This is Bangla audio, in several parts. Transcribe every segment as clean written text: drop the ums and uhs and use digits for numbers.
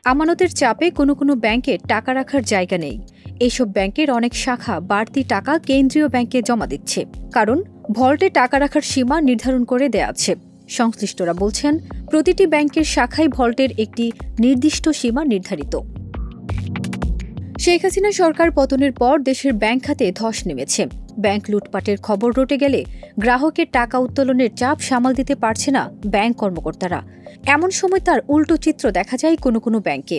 আমানতের চাপে কোনো ব্যাংকে টাকা রাখার জায়গা নেই। এইসব ব্যাংকের অনেক শাখা বাড়তি টাকা কেন্দ্রীয় ব্যাংকে জমা দিচ্ছে, কারণ ভল্টে টাকা রাখার সীমা নির্ধারণ করে দেয়া আছে। সংশ্লিষ্টরা বলছেন, প্রতিটি ব্যাংকের শাখায় ভল্টের একটি নির্দিষ্ট সীমা নির্ধারিত। শেখ হাসিনা সরকার পতনের পর দেশের ব্যাংক খাতে ধস নেমেছে। ব্যাংক লুটপাটের খবর রটে গেলে গ্রাহকের টাকা উত্তোলনের চাপ সামাল দিতে পারছে না ব্যাংক কর্মকর্তারা। এমন সময় তার উল্টো চিত্র দেখা যায় কোনো ব্যাংকে।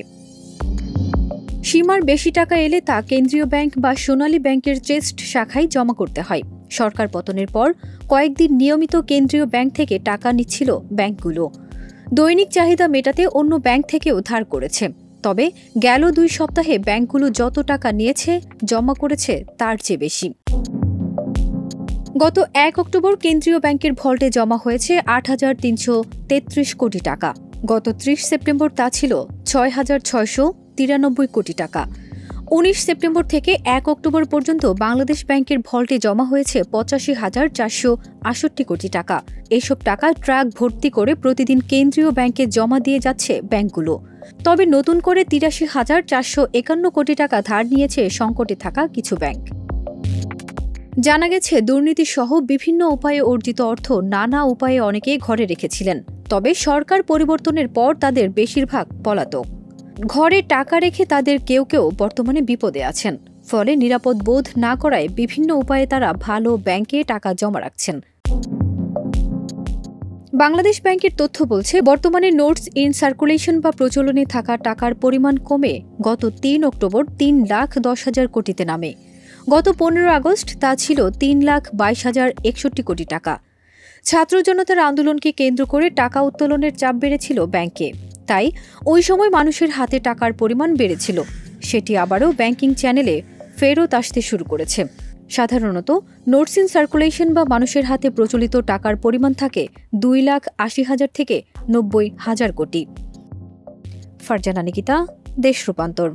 সীমার বেশি টাকা এলে তা কেন্দ্রীয় ব্যাংক বা সোনালী ব্যাংকের চেস্ট শাখায় জমা করতে হয়। সরকার পতনের পর কয়েকদিন নিয়মিত কেন্দ্রীয় ব্যাংক থেকে টাকা নিচ্ছিল ব্যাংকগুলো। দৈনিক চাহিদা মেটাতে অন্য ব্যাংক থেকেও ধার করেছে। তবে গেল 2 সপ্তাহে ব্যাংকগুলো যত টাকা নিয়েছে, জমা করেছে তার চেয়ে বেশি। গত 1 অক্টোবর কেন্দ্রীয় ব্যাংকের ভল্টে জমা হয়েছে ৮,৩33 কোটি টাকা। গত 30 সেপ্টেম্বর তা ছিল ৬,৬৯৩ কোটি টাকা। 19 সেপ্টেম্বর থেকে 1 অক্টোবর পর্যন্ত বাংলাদেশ ব্যাংকের ভল্টে জমা হয়েছে ৮৫,৪৬৮ কোটি টাকা। এসব টাকা ট্রাক ভর্তি করে প্রতিদিন কেন্দ্রীয় ব্যাংকে জমা দিয়ে যাচ্ছে ব্যাংকগুলো। তবে নতুন করে ৮৩,৪৫১ কোটি টাকা ধার নিয়েছে সংকটে থাকা কিছু ব্যাংক। জানা গেছে, দুর্নীতিসহ বিভিন্ন উপায়ে অর্জিত অর্থ নানা উপায়ে অনেকেই ঘরে রেখেছিলেন। তবে সরকার পরিবর্তনের পর তাদের বেশিরভাগ পলাতক। ঘরে টাকা রেখে তাদের কেউ বর্তমানে বিপদে আছেন। ফলে নিরাপদ বোধ না করায় বিভিন্ন উপায়ে তারা ভালো ব্যাংকে টাকা জমা রাখছেন। বাংলাদেশ ব্যাংকের তথ্য বলছে, বর্তমানে নোটস ইন সার্কুলেশন বা প্রচলনে থাকা টাকার পরিমাণ কমে গত 3 অক্টোবর 3,10,000 কোটিতে নামে। গত 15 আগস্ট তা ছিল 3,22,061 কোটি টাকা। ছাত্র জনতার আন্দোলনকে কেন্দ্র করে টাকা উত্তোলনের চাপ বেড়েছিল ব্যাংকে। তাই ওই সময় মানুষের হাতে টাকার পরিমাণ বেড়েছিল। সেটি আবারও ব্যাংকিং চ্যানেলে ফেরত আসতে শুরু করেছে। সাধারণত নোটস ইন সার্কুলেশন বা মানুষের হাতে প্রচলিত টাকার পরিমাণ থাকে 2,80,000 থেকে 90,000 কোটি। ফারজানা নিকিতা, দেশ রূপান্তর।